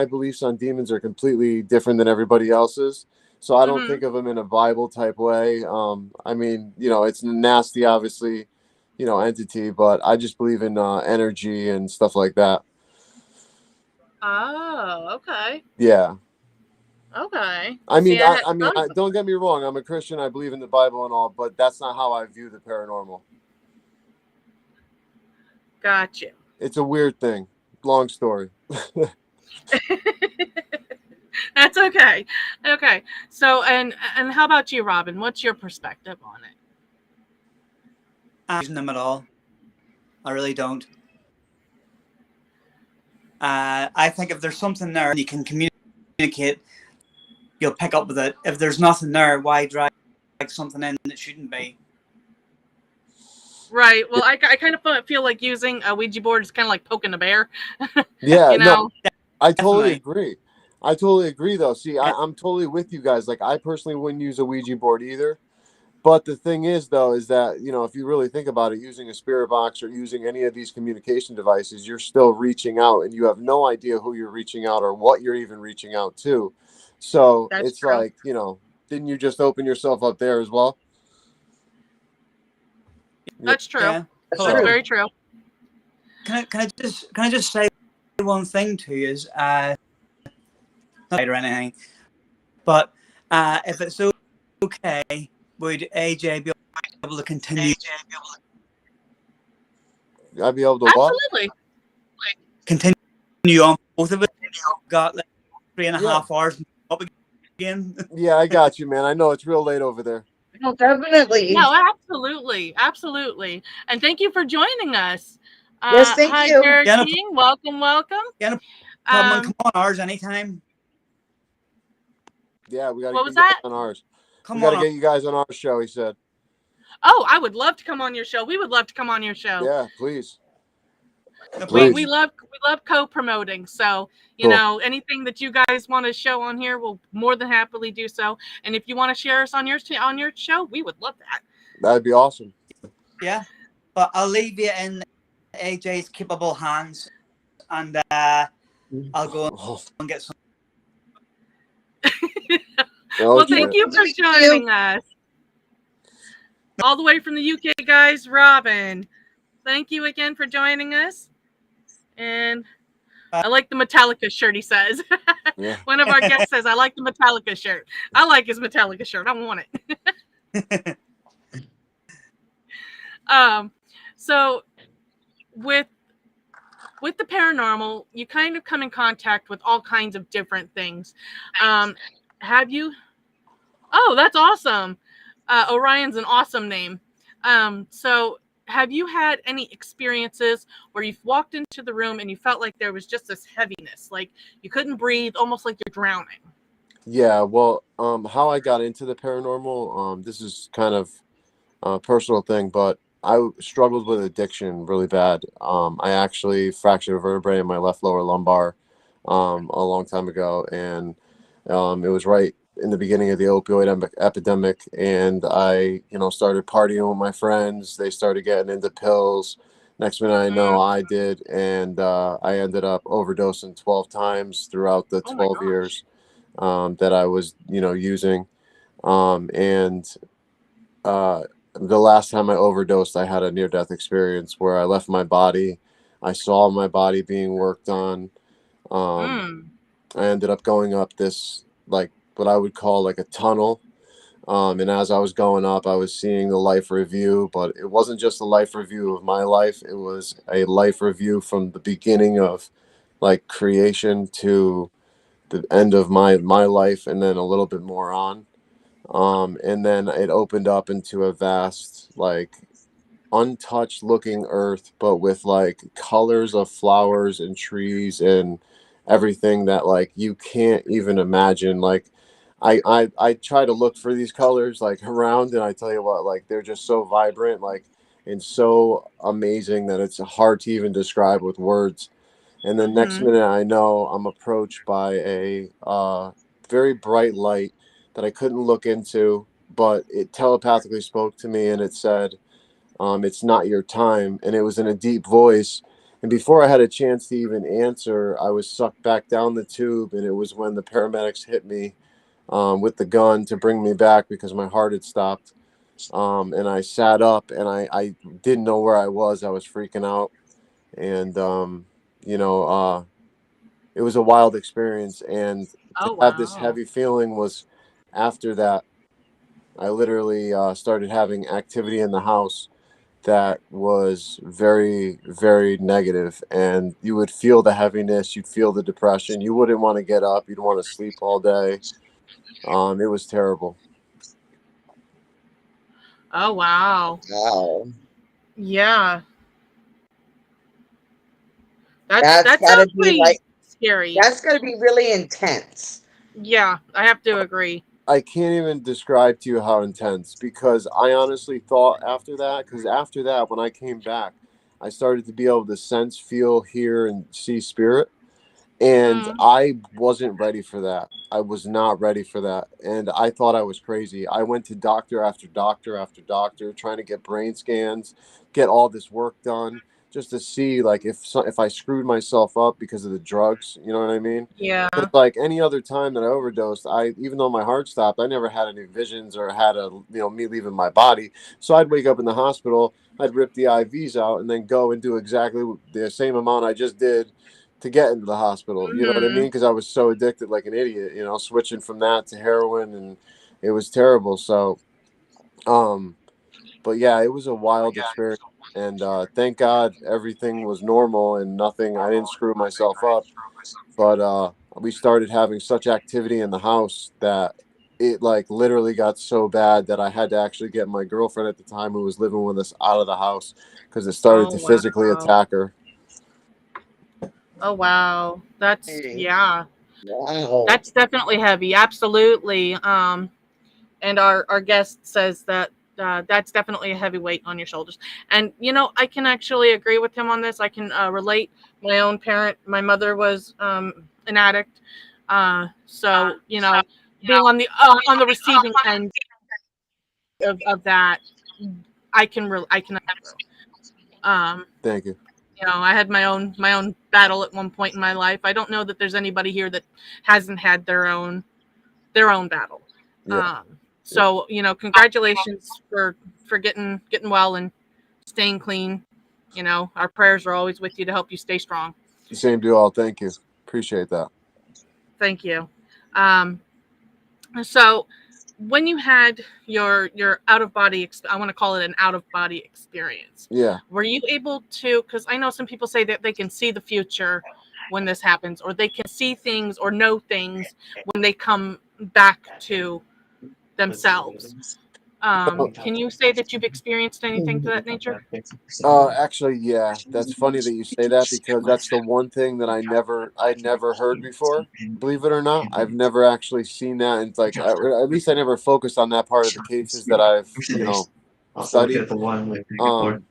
beliefs on demons are completely different than everybody else's. So I don't think of them in a Bible type way. I mean, it's nasty, obviously, entity, but I just believe in energy and stuff like that. Oh, okay. Yeah. Okay. I mean, See, don't get me wrong. I'm a Christian. I believe in the Bible and all, but that's not how I view the paranormal. Got you. It's a weird thing. Long story. That's okay. Okay. So, and how about you, Robin? What's your perspective on it? I'm not using them at all. I really don't. I think if there's something there and you can communicate, you'll pick up with it. If there's nothing there, why drag something in that shouldn't be? Right. Well, I kind of feel like using a Ouija board is kind of like poking a bear. Yeah, You know? no, I totally Definitely. agree, though. See, I'm totally with you guys. Like, I personally wouldn't use a Ouija board either. But the thing is, though, is that, if you really think about it, using a spirit box or using any of these communication devices, you're still reaching out and you have no idea who you're reaching out or what you're even reaching out to. So That's it's true. like, didn't you just open yourself up there as well? That's true. Yeah. That's So- very true. Can I just say one thing to you? Is not or anything, but if it's okay, would AJ be able to continue? I'd be able to what? Absolutely. Continue on both of it. Got like 3.5 Yeah. hours up again. Yeah, I got you, man. I know it's real late over there. No, definitely. No, absolutely. Absolutely. And thank you for joining us. Yes, thank hi, you. Derek Yeah, no King. Welcome. Yeah, no problem. Come on ours anytime. Yeah, we got to What get was you guys that? on ours. Come We got to on. get you guys on our show, he said. Oh, I would love to come on your show. We would love to come on your show. Yeah, please. No Please. We love co-promoting. So, Cool. anything that you guys want to show on here, we'll more than happily do so. And if you want to share us on your show, we would love that. That'd be awesome. Yeah, but I'll leave you in AJ's capable hands, and I'll go and get some. Well, thank you for joining us. All the way from the UK, guys, Robin. Thank you again for joining us. And I like the Metallica shirt, he says. Yeah. One of our guests says, I like the Metallica shirt. I like his Metallica shirt. I want it. So with the paranormal, you kind of come in contact with all kinds of different things. Have you? Oh, that's awesome. Orion's an awesome name. So have you had any experiences where you've walked into the room and you felt like there was just this heaviness, like you couldn't breathe, almost like you're drowning? Yeah, well, how I got into the paranormal, this is kind of a personal thing, but I struggled with addiction really bad. I actually fractured a vertebrae in my left lower lumbar a long time ago, and it was right in the beginning of the opioid epidemic, and I, started partying with my friends. They started getting into pills. Next minute I know I did, and I ended up overdosing 12 times throughout the 12 years that I was, using. And the last time I overdosed, I had a near-death experience where I left my body. I saw my body being worked on. I ended up going up this, like, what I would call like a tunnel. And as I was going up, I was seeing the life review, but it wasn't just a life review of my life. It was a life review from the beginning of like creation to the end of my life, and then a little bit more on. And then it opened up into a vast, like, untouched looking earth, but with like colors of flowers and trees and everything that like you can't even imagine. Like I try to look for these colors like around, and I tell you what, like they're just so vibrant, like, and so amazing that it's hard to even describe with words. And then next minute I know I'm approached by a very bright light that I couldn't look into, but it telepathically spoke to me, and it said, It's not your time. And it was in a deep voice. And before I had a chance to even answer, I was sucked back down the tube. And it was when the paramedics hit me with the gun to bring me back because my heart had stopped. And I sat up and I didn't know where I was. I was freaking out. And, you know, it was a wild experience. And to Oh have this wow. heavy feeling was after that, I literally started having activity in the house that was very, very negative. And you would feel the heaviness. You'd feel the depression. You wouldn't want to get up. You'd want to sleep all day. It was terrible. Oh wow. Wow. Yeah. That's That gotta sounds be pretty like, scary. that's gotta be really intense. Yeah, I have to agree. I can't even describe to you how intense, because I honestly thought after that, because after that, when I came back, I started to be able to sense, feel, hear, and see spirit. And Mm, I wasn't ready for that. I was not ready for that. And I thought I was crazy. I went to doctor after doctor after doctor, trying to get brain scans, get all this work done, just to see like if I screwed myself up because of the drugs, you know what I mean? yeah. Because like any other time that I overdosed, I, even though my heart stopped, I never had any visions or had me leaving my body. So I'd wake up in the hospital, I'd rip the IVs out, and then go and do exactly the same amount I just did to get into the hospital. You know what I Hmm. mean? Because I was so addicted, like an idiot. Switching from that to heroin, and it was terrible. So, um, but yeah, it was a wild experience. And thank God everything was normal and nothing. I didn't screw myself up. But we started having such activity in the house that it like literally got so bad that I had to actually get my girlfriend at the time, who was living with us, out of the house because it started Oh to physically wow. attack her. Oh wow. That's Hey, yeah. wow. That's definitely heavy. Absolutely. And our guest says that that's definitely a heavy weight on your shoulders. And I can actually agree with him on this. I can relate. My own parent, my mother was an addict, so being on the receiving end of that, I can. Um, Thank you. I had my own battle at one point in my life. I don't know that there's anybody here that hasn't had their own battle. Yeah. Um, so congratulations for getting well and staying clean. Our prayers are always with you to help you stay strong. Same to you all. Thank you. Appreciate that. Thank you. Um, so when you had your out of body, I want to call it an out of body experience. Yeah. Were you able to? Because I know some people say that they can see the future when this happens, or they can see things or know things when they come back to themselves. Can you say that you've experienced anything to that nature? Actually, yeah, that's funny that you say that, because that's the one thing that I never heard before. Believe it or not, I've never actually seen that, and it's like at least I never focused on that part of the cases that I've studied. Um,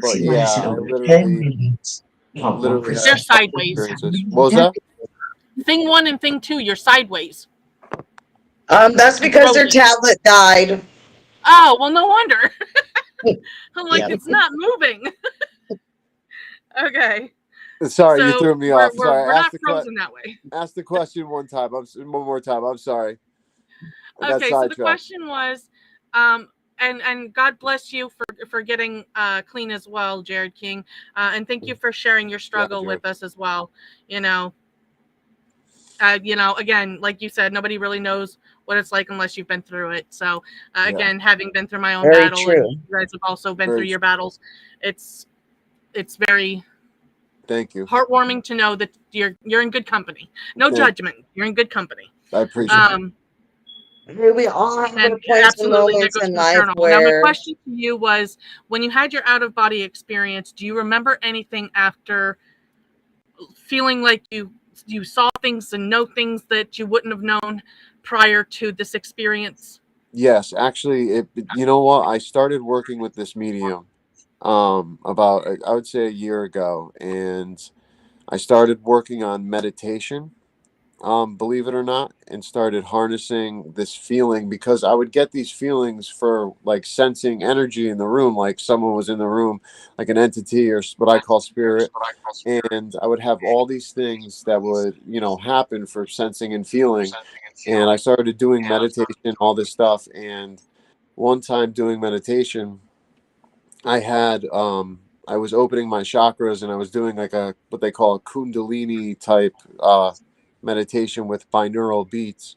but yeah, I literally had They're sideways. experiences. What was that? Thing one and thing two, you're sideways That's and because their throaty. tablet died. Oh well, no wonder. I'm like, Yep. it's not moving. Okay, Sorry, you so threw me we're off. we're Sorry, we're not frozen that way. ask the question one time. One more time. I'm sorry. I got Okay, so the sidetracked. question was, and God bless you for getting clean as well, Jared King, and thank you for sharing your Yeah, struggle Jared. with us as well. You know, again, like you said, nobody really knows what it's like unless you've been through it. So, Yeah, again, having been through my own Very battle, and true. you guys have also been through very your true. battles, it's very Thank you. heartwarming to know that you're in good company. No Thank. judgment. You're in good company. I appreciate it. Um, We all have and our points and absolutely, that moments goes in from the life paranormal. Now, my where, question to you was, when you had your out of body experience, do you remember anything after feeling like you saw things and know things that you wouldn't have known prior to this experience? Yes, actually, you know what? I started working with this medium about I would say a year ago, and I started working on meditation, believe it or not, and started harnessing this feeling, because I would get these feelings for like sensing energy in the room, like someone was in the room, like an entity or what I call spirit. And I would have all these things that would, happen for sensing and feeling. And I started doing meditation, all this stuff. And one time doing meditation, I was opening my chakras, and I was doing like a what they call a kundalini type meditation with binaural beats.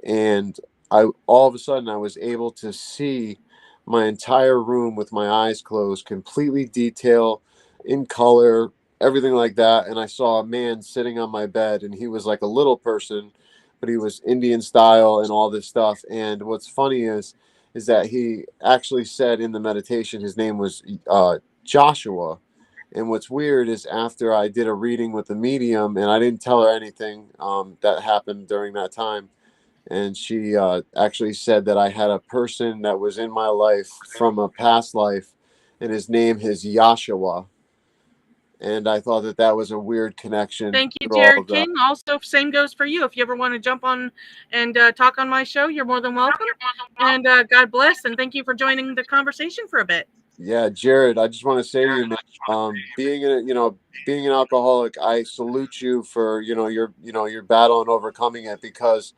And I all of a sudden I was able to see my entire room with my eyes closed, completely detail, in color, everything like that. And I saw a man sitting on my bed, and he was like a little person, but he was Indian style and all this stuff. And what's funny is that he actually said in the meditation his name was Joshua. And what's weird is after I did a reading with the medium, and I didn't tell her anything that happened during that time, and she actually said that I had a person that was in my life from a past life, and his name is Yashua. And I thought that that was a weird connection Thank you, through all of Jared that. King. Also, same goes for you. If you ever want to jump on and talk on my show, you're more than welcome. And God bless, and thank you for joining the conversation for a bit. Yeah, Jared, I just want to say to you, man, being an alcoholic, I salute you for your battle and overcoming it, because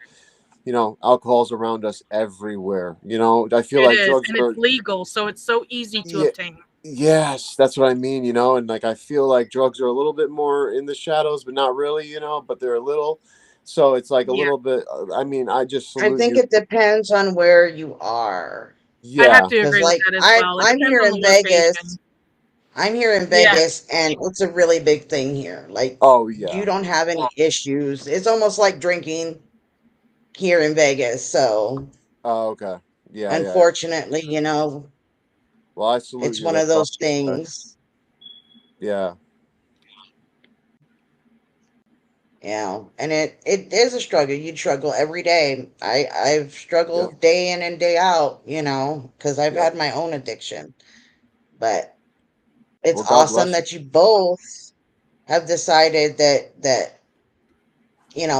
alcohol's around us everywhere. I feel It like is, drugs and are. it's legal, so it's so easy to Yeah, obtain. yes, that's what I mean, and like I feel like drugs are a little bit more in the shadows, but not really, but they're a little. So it's like a Yeah, little bit. I mean, I just I salute think you. it depends on where you are. I have Yeah. to Because, agree with like, that as well. It I'm depends here on in the location. Vegas. I'm here in Yeah, Vegas, and it's a really big thing here. Like, Oh you yeah. don't have any issues. It's almost like drinking here in Vegas. So, Oh, okay. Yeah, yeah, yeah. unfortunately, Well, I salute it's you. one of That's those awesome, guys. things. Yeah. And it is a struggle. You struggle every day. I've Yep. struggled day in and day out, because I've Yep. had my own addiction. But it's Well, God awesome bless you. that you both have decided that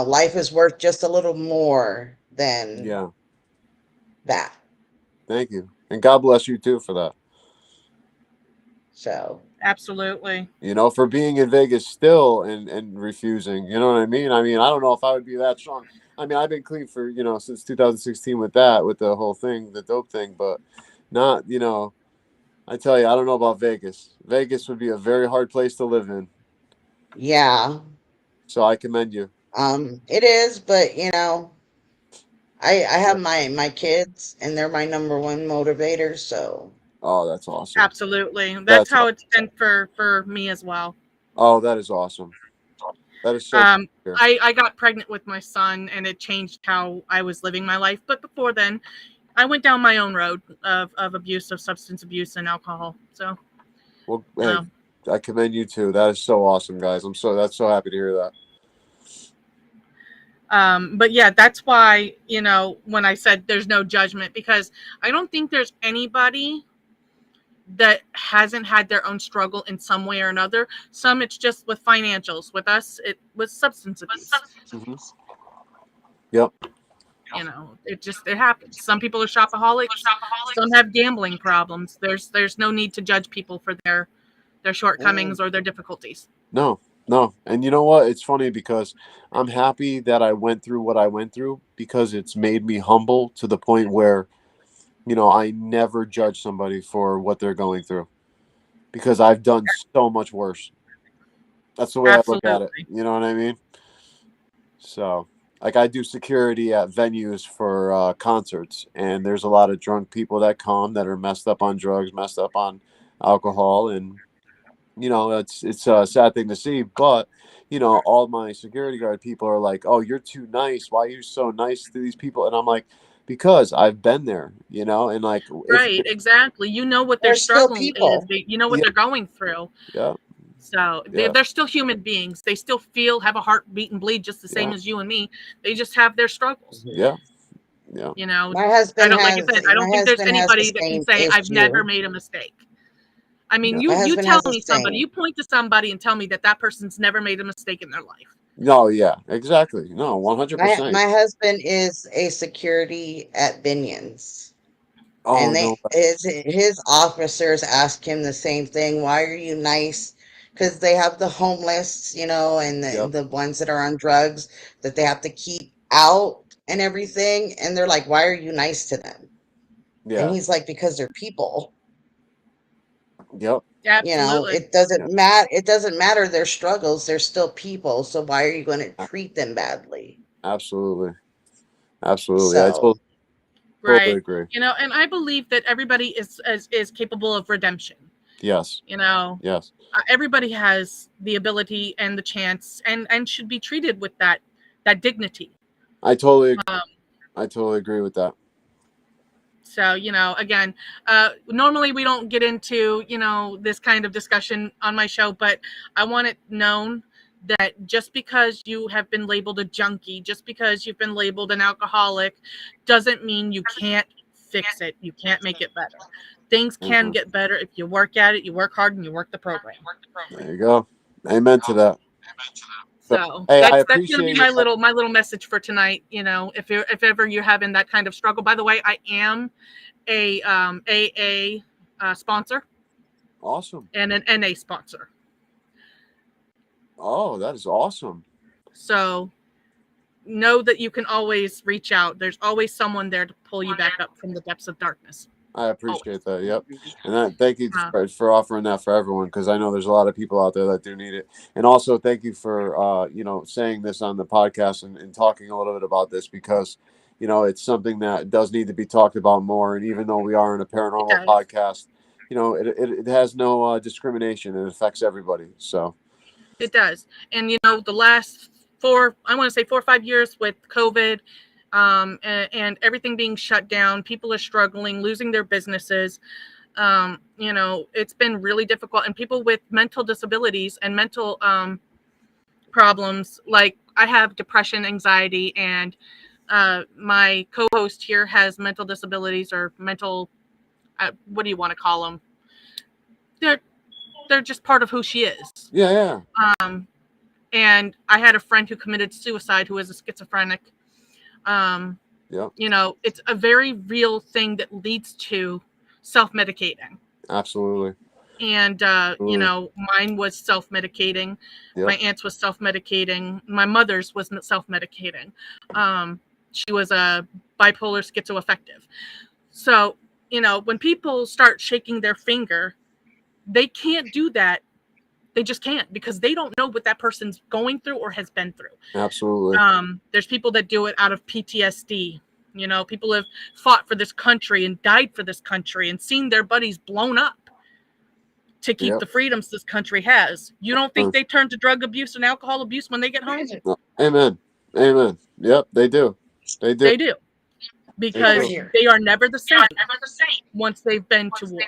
life is worth just a little more than Yeah. that. Thank you, and God bless you too for that. So, absolutely. For being in Vegas still and refusing. You know what I mean? I mean, I don't know if I would be that strong. I mean, I've been clean for since 2016 with the whole thing, the dope thing, but not. I tell you, I don't know about Vegas. Vegas would be a very hard place to live in. yeah, So I commend you. it is, but I have Yeah. my kids, and they're my number one motivator. So, Oh, that's awesome. Absolutely. That's That's how awesome. it's been for me as well. Oh, that is awesome. That is so Um, cool. I got pregnant with my son, and it changed how I was living my life. But before then, I went down my own road of abuse, of substance abuse and alcohol. So, Well, you hey, know, I commend you too. That is so awesome, guys. That's so happy to hear that. but yeah, that's why, when I said there's no judgment, because I don't think there's anybody that hasn't had their own struggle in some way or another. Some it's just with financials. With us, it was substance abuse. Hmm. Yep. It happens. Some people are shopaholics. Some have gambling problems. There's no need to judge people for their shortcomings mm, or their difficulties. No, no. And you know what? It's funny because I'm happy that I went through what I went through, because it's made me humble to the point where, I never judge somebody for what they're going through, because I've done so much worse. That's the way I look at it. Absolutely. You know what I mean? So, like, I do security at venues for concerts, and there's a lot of drunk people that come that are messed up on drugs, messed up on alcohol, and it's a sad thing to see. But all my security guard people are like, "Oh, you're too nice. Why are you so nice to these people?" And I'm like, because I've been there, and like if Right, exactly. You know what their they're still struggle is. people. You know what yeah, they're going through. yeah, So yeah, they're still human beings. They still have a heartbeat and bleed just the same yeah, as you and me. They just have their struggles. yeah, yeah, You know, My I husband don't, like I said, has I my don't think there's husband has the anybody that can same say I've never issue. made a mistake. I mean, yeah. My you husband tell has the me somebody, same. you point to somebody and tell me that person's never made a mistake in their life. No, yeah, exactly. No, My 100%. my husband is a security at Binion's. Oh And no. his officers ask him the same thing. Why are you nice? Because they have the homeless, and Yep. the ones that are on drugs that they have to keep out and everything. And they're like, why are you nice to them? And Yeah. he's like, because they're people. Yep. Absolutely. It doesn't Yep. matter. It doesn't matter their struggles. They're still people. So why are you going to treat them badly? Absolutely. Absolutely. I So totally Right. agree. And I believe that everybody is capable of redemption. Yes. You know, Yes. everybody has the ability and the chance, and should be treated with that dignity. I totally agree. Um, I totally agree with that. so again, normally we don't get into this kind of discussion on my show, but I want it known that just because you have been labeled a junkie, just because you've been labeled an alcoholic, doesn't mean you can't fix it. You can't make it better. Things can Amen. get better if you work at it, you work hard, and you work the program. There you go. Amen to that. So, So hey, I that's gonna be appreciate my you. little message for tonight. If ever you're having that kind of struggle. By the way, I am a AA sponsor Awesome. and an NA sponsor. Oh, that is awesome. So know that you can always reach out. There's always someone there to pull you back up from the depths of darkness. I appreciate that. Yep. And thank you Uh, for offering that for everyone, because I know there's a lot of people out there that do need it. And also thank you for saying this on the podcast and talking a little bit about this, because it's something that does need to be talked about more. And even though we are in a it paranormal does. podcast, it has no discrimination. It affects everybody. So It does. And the last I want to say 4 or 5 years with COVID, and everything being shut down, people are struggling, losing their businesses. It's been really difficult, and people with mental disabilities and mental problems, like I have depression, anxiety, and my co-host here has mental disabilities or mental, what do you want to call them? They're just part of who she is. yeah. And I had a friend who committed suicide who is a schizophrenic. Yep. It's a very real thing that leads to self-medicating. Absolutely. And mine was self-medicating. Yep. My aunt's was self-medicating. My mother's was self-medicating. She was a bipolar schizoaffective. So when people start shaking their finger, they can't do that. They just can't, because they don't know what that person's going through or has been through. Absolutely. There's people that do it out of PTSD. People have fought for this country and died for this country and seen their buddies blown up to keep Yep. the freedoms this country has. You don't think they turn to drug abuse and alcohol abuse when they get home? Amen. Amen. Yep, they do. They do. They do. Because they are never the same once they've been to war.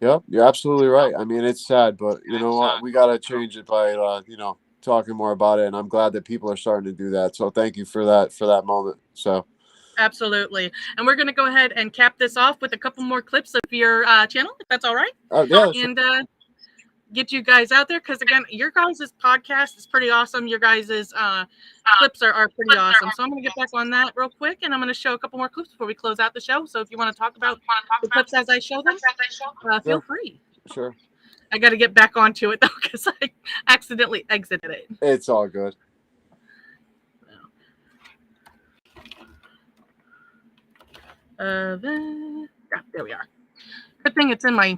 Yep, you're absolutely right. I mean, it's sad, but you know what? We got to change it by, talking more about it. And I'm glad that people are starting to do that. So thank you for that moment. So Absolutely. And we're going to go ahead and cap this off with a couple more clips of your channel, if that's all right. yeah, and get you guys out there, because again, your guys' podcast is pretty awesome. Your guys' clips are pretty awesome. So I'm going to get back on that real quick, and I'm going to show a couple more clips before we close out the show. So if you want to talk about the clips as I show them, feel free. Sure. I got to get back onto it though, because I accidentally exited it. It's all good. Yeah, there we are. Good thing it's in my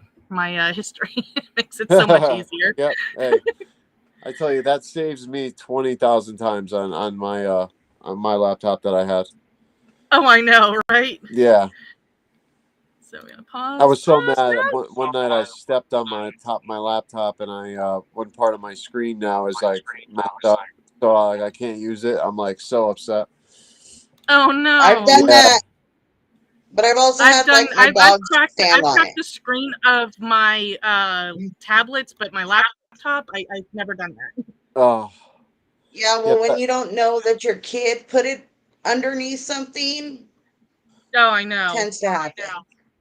history. It makes it so much easier. Yep. Hey, I tell you, that saves me 20,000 times on my laptop that I had. Oh, I know, right? Yeah. So we're gonna pause. I was so mad. One night I stepped on my laptop, and one part of my screen now is like messed up, so I can't use it. I'm like so upset. Oh no! I've done that, but I've also had my dog stand on it. I've cracked the screen of my tablets, but my laptop, I've never done that. Oh. Yeah, well, when you don't know that your kid put it underneath something, oh, I know, tends to happen.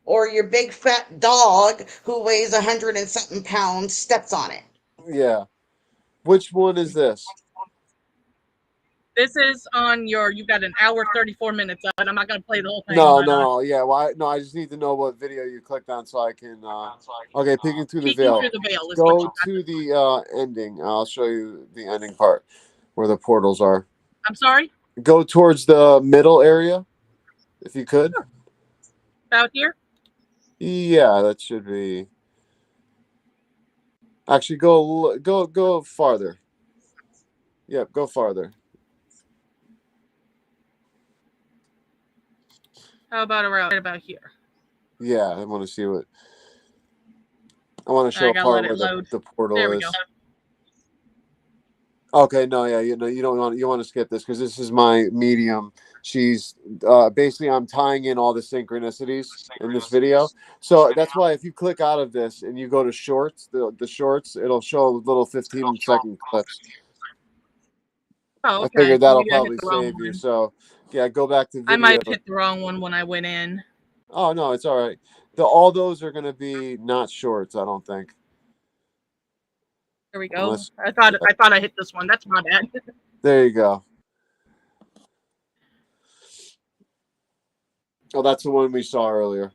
Or your big fat dog who weighs 100 and something pounds steps on it. Yeah. Which one is this? This is on your. You've got an hour 34 minutes of it. I'm not going to play the whole thing. No. Yeah. Why? No, I just need to know what video you clicked on so I can. Okay, peeking through the veil. Through the veil is what Go you got. to the ending. I'll show you the ending part where the portals are. I'm sorry. Go towards the middle area, if you could. Sure. About here. Yeah, that should be. Actually, go farther. Yep, go farther. How about around about here? Yeah, I want to see what. I want to show a part where the portal is. Okay, no, yeah, you don't want to skip this because this is my medium. She's basically I'm tying in all the synchronicities in this video. So that's why if you click out of this and you go to shorts, the shorts, it'll show little 15-second clips. Oh, okay. I figured that'll Maybe probably save you. So yeah, go back to video. I might have hit the wrong one when I went in. Oh no, it's all right. All those are gonna be not shorts, I don't think. There we go. I thought I hit this one. That's my bad. There you go. Oh, that's the one we saw earlier.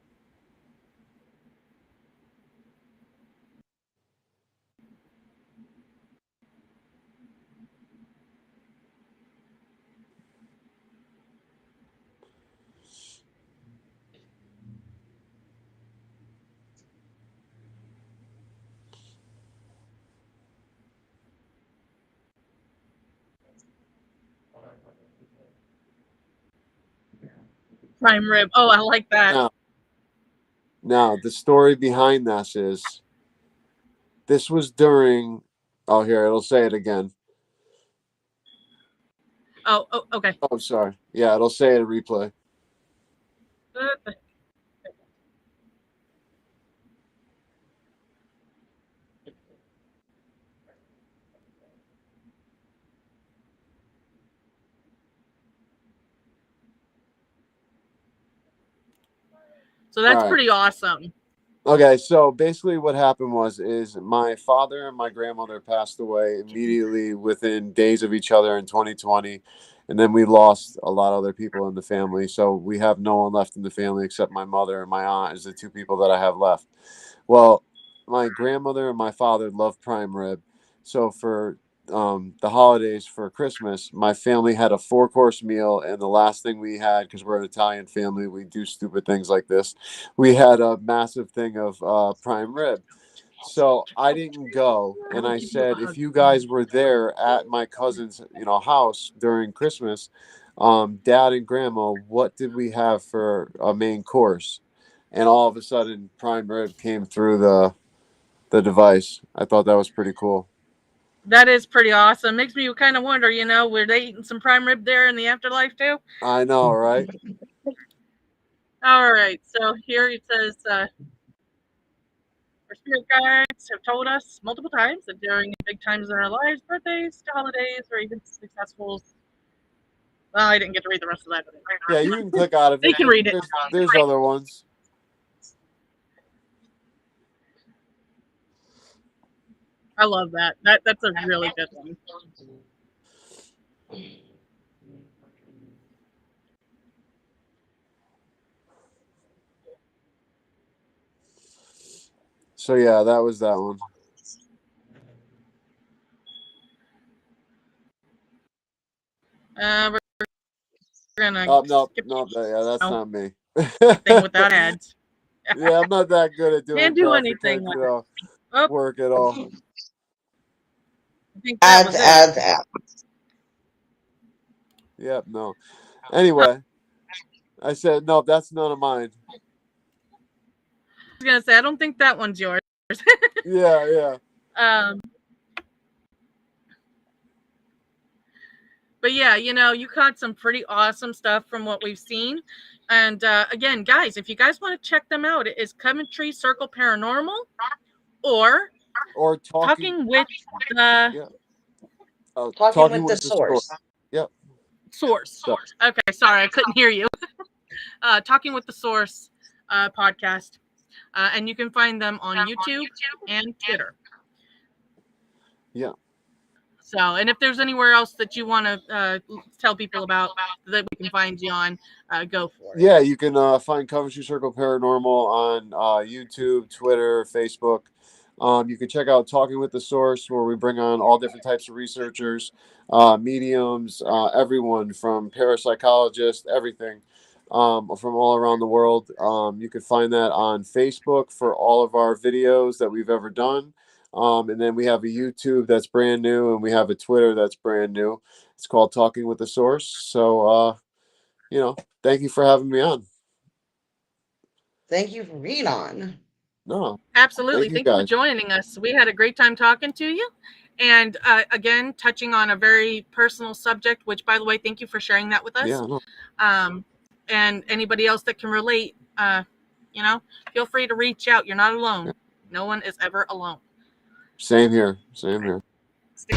Prime rib. Oh, I like that. Now, the story behind this was during. Oh, here it'll say it again. Oh, okay. Oh, sorry. Yeah, it'll say it a replay. So that's pretty awesome. Okay, so basically what happened is my father and my grandmother passed away immediately within days of each other in 2020, and then we lost a lot of other people in the family. So we have no one left in the family except my mother and my aunt is the two people that I have left. Well, my grandmother and my father love prime rib, so for the holidays for Christmas, my family had a 4-course meal, and the last thing we had, because we're an Italian family, we do stupid things like this. We had a massive thing of prime rib. So I didn't go, and I said, if you guys were there at my cousin's, house during Christmas, Dad and Grandma, what did we have for a main course? And all of a sudden, prime rib came through the device. I thought that was pretty cool. That is pretty awesome. Makes me kind of wonder, were they eating some prime rib there in the afterlife too? I know, right? All right. So here it says, our spirit guides have told us multiple times that during big times in our lives, birthdays, holidays, or even successful. Well, I didn't get to read the rest of that. Yeah, you can click out of it. They can read it. There's other ones. I love that. That's a really good one. So yeah, that was that one. We're gonna. Oh no, yeah, that's not me. Thing without ads. Yeah, I'm not that good at doing. Can't do anything. Work at all. I think that ads. Yep, no. Anyway, I said no. That's none of mine. I was gonna say I don't think that one's yours. Yeah. But yeah, you caught some pretty awesome stuff from what we've seen. And again, guys, if you guys want to check them out, it is Coventry Circle Paranormal or Talking with the Talking with the Source. Yep. Source. Okay, sorry, I couldn't hear you. Talking with the Source podcast. And you can find them on YouTube and Twitter. Yeah. So, and if there's anywhere else that you want to tell people about that we can find you on, go for it. Yeah, you can find Coventry Circle Paranormal on YouTube, Twitter, Facebook. You can check out Talking with the Source, where we bring on all different types of researchers, mediums, everyone from parapsychologists, everything from all around the world. You can find that on Facebook for all of our videos that we've ever done. And then we have a YouTube that's brand new, and we have a Twitter that's brand new. It's called Talking with the Source. So, thank you for having me on. Thank you for being on. No, Absolutely. thank you Thank you for guys. joining us. We had a great time talking to you. And again, touching on a very personal subject, which, by the way, thank you for sharing that with us. Yeah, no. And anybody else that can relate, feel free to reach out. You're not alone. Yeah. No one is ever alone. Same here. Same here. Stay